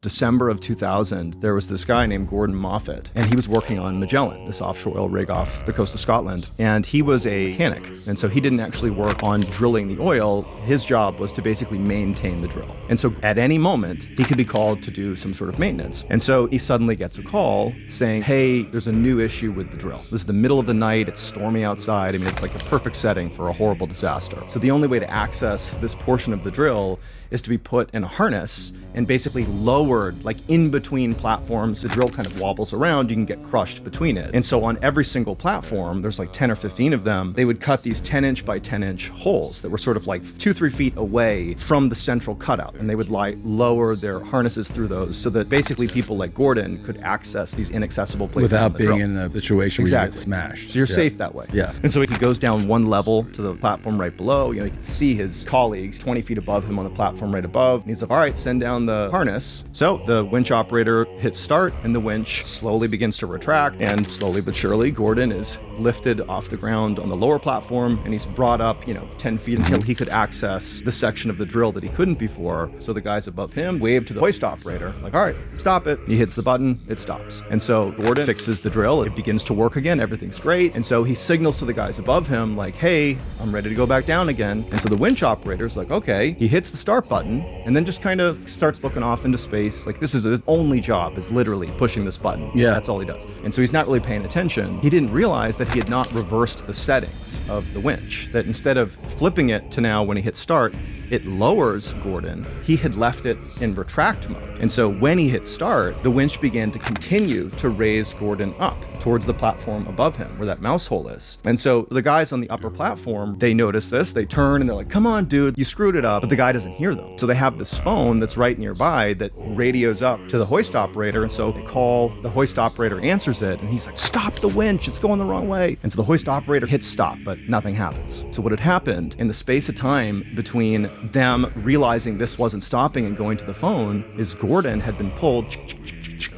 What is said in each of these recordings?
December of 2000, there was this guy named Gordon Moffat, and he was working on Magellan, this offshore oil rig off the coast of Scotland. And he was a mechanic, and so he didn't actually work on drilling the oil. His job was to basically maintain the drill. And so at any moment, he could be called to do some sort of maintenance. And so he suddenly gets a call saying, hey, there's a new issue with the drill. This is the middle of the night, it's stormy outside. I mean, it's like the perfect setting for a horrible disaster. So the only way to access this portion of the drill is to be put in a harness and basically lowered like in between platforms. The drill kind of wobbles around, you can get crushed between it. And so on every single platform, there's like 10 or 15 of them, they would cut these 10-inch by 10-inch holes that were sort of like 2-3 feet away from the central cutout. And they would lower their harnesses through those so that basically people like Gordon could access these inaccessible places without being in a situation where you get smashed. So you're safe that way. Yeah. And so he goes down one level to the platform right below. You know, you can see his colleagues 20 feet above him on the platform right above. And he's like, all right, send down the harness. So the winch operator hits start and the winch slowly begins to retract, and slowly but surely Gordon is lifted off the ground on the lower platform and he's brought up, 10 feet until he could access the section of the drill that he couldn't before. So the guys above him wave to the hoist operator, like, all right, stop it. He hits the button, it stops. And so Gordon fixes the drill, it begins to work again, everything's great. And so he signals to the guys above him like, hey, I'm ready to go back down again. And so the winch operator's like, okay. He hits the start button and then just kind of starts looking off into space. Like, this is his only job, is literally pushing this button. Yeah. That's all he does. And so he's not really paying attention. He didn't realize that he had not reversed the settings of the winch, that instead of flipping it to now when he hits start, it lowers Gordon. He had left it in retract mode. And so when he hit start, the winch began to continue to raise Gordon up towards the platform above him where that mouse hole is. And so the guys on the upper platform, they notice this, they turn and they're like, come on, dude, you screwed it up. But the guy doesn't hear them. So they have this phone that's right nearby that radios up to the hoist operator. And so they call, the hoist operator answers it, and he's like, stop the winch, it's going the wrong way. And so the hoist operator hits stop, but nothing happens. So what had happened in the space of time between them realizing this wasn't stopping and going to the phone is Gordon had been pulled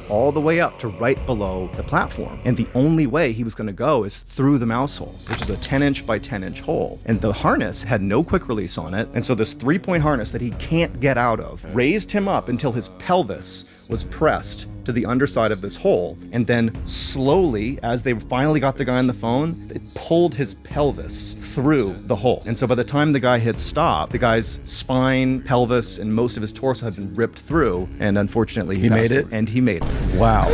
all the way up to right below the platform. And the only way he was going to go is through the mouse hole, which is a 10-inch by 10-inch hole. And the harness had no quick release on it. And so this 3-point harness that he can't get out of raised him up until his pelvis was pressed to the underside of this hole. And then slowly, as they finally got the guy on the phone, it pulled his pelvis through the hole. And so by the time the guy hit stop, the guy's spine, pelvis, and most of his torso had been ripped through. And unfortunately, he made it? And he made it. Wow.